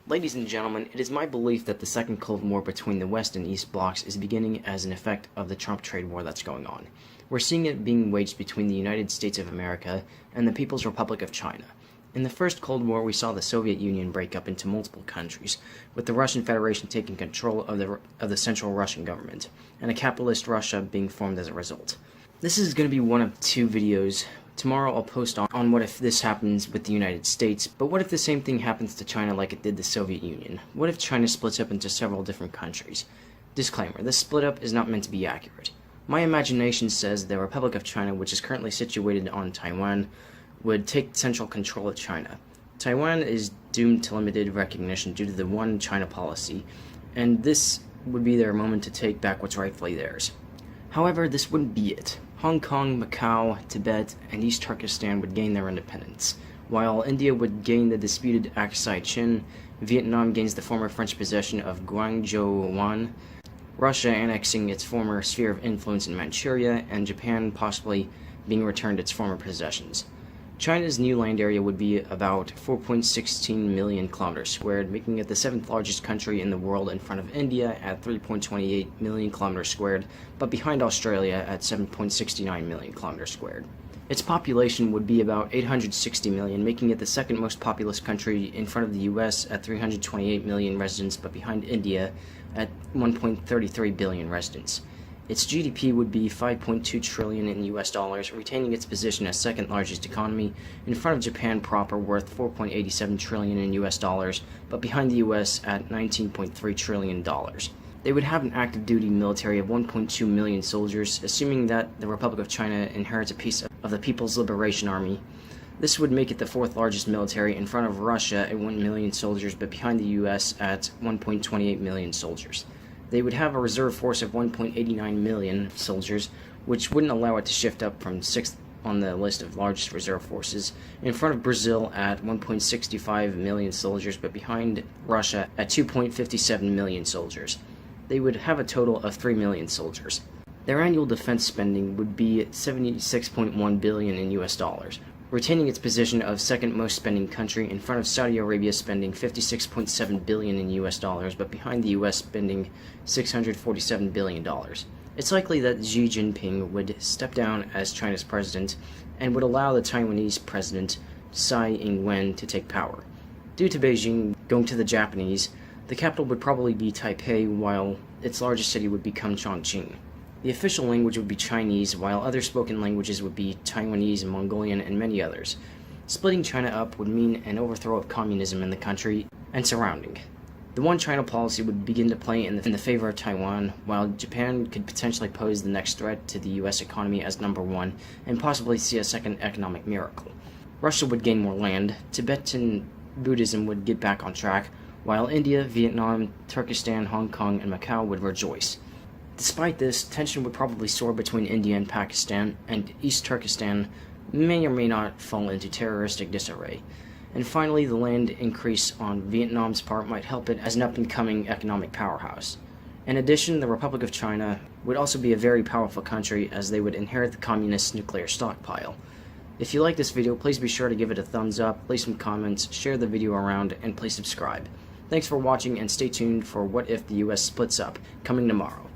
Ladies and gentlemen, it is my belief that the second Cold War between the West and East blocs is beginning as an effect of the Trump trade war that's going on. We're seeing it being waged between the United States of America and the People's Republic of China. In the first Cold War, we saw the Soviet Union break up into multiple countries, with the Russian Federation taking control of the central Russian government, and a capitalist Russia being formed as a result. This is going to be one of two videos. Tomorrow I'll post on what if this happens with the United States, but what if the same thing happens to China like it did the Soviet Union? What if China splits up into several different countries? Disclaimer, this split up is not meant to be accurate. My imagination says the Republic of China, which is currently situated on Taiwan, would take central control of China. Taiwan is doomed to limited recognition due to the One China policy, and this would be their moment to take back what's rightfully theirs. However, this wouldn't be it. Hong Kong, Macau, Tibet, and East Turkestan would gain their independence, while India would gain the disputed Aksai Chin, Vietnam gains the former French possession of Guangzhou, Russia annexing its former sphere of influence in Manchuria, and Japan possibly being returned its former possessions. China's new land area would be about 4.16 million kilometers squared, making it the 7th largest country in the world in front of India at 3.28 million kilometers squared, but behind Australia at 7.69 million kilometers squared. Its population would be about 860 million, making it the second most populous country in front of the US at 328 million residents, but behind India at 1.33 billion residents. Its GDP would be 5.2 trillion in US dollars, retaining its position as second largest economy in front of Japan proper, worth 4.87 trillion in US dollars, but behind the US at 19.3 trillion dollars. They would have an active duty military of 1.2 million soldiers, assuming that the Republic of China inherits a piece of the People's Liberation Army. This would make it the 4th largest military in front of Russia at 1 million soldiers, but behind the US at 1.28 million soldiers. They would have a reserve force of 1.89 million soldiers, which wouldn't allow it to shift up from 6th on the list of largest reserve forces, in front of Brazil at 1.65 million soldiers, but behind Russia at 2.57 million soldiers. They would have a total of 3 million soldiers. Their annual defense spending would be 76.1 billion in US dollars, retaining its position of second most spending country in front of Saudi Arabia spending 56.7 billion in US dollars, but behind the US spending $647 billion. It's likely that Xi Jinping would step down as China's president and would allow the Taiwanese president Tsai Ing-wen to take power. Due to Beijing going to the Japanese, the capital would probably be Taipei, while its largest city would become Chongqing. The official language would be Chinese, while other spoken languages would be Taiwanese, Mongolian, and many others. Splitting China up would mean an overthrow of communism in the country and surrounding. The One China policy would begin to play in the favor of Taiwan, while Japan could potentially pose the next threat to the US economy as number one, and possibly see a second economic miracle. Russia would gain more land, Tibetan Buddhism would get back on track, while India, Vietnam, Turkestan, Hong Kong, and Macau would rejoice. Despite this, tension would probably soar between India and Pakistan, and East Turkestan may or may not fall into terroristic disarray. And finally, the land increase on Vietnam's part might help it as an up-and-coming economic powerhouse. In addition, the Republic of China would also be a very powerful country, as they would inherit the communist nuclear stockpile. If you like this video, please be sure to give it a thumbs up, leave some comments, share the video around, and please subscribe. Thanks for watching, and stay tuned for What If the US Splits Up, coming tomorrow.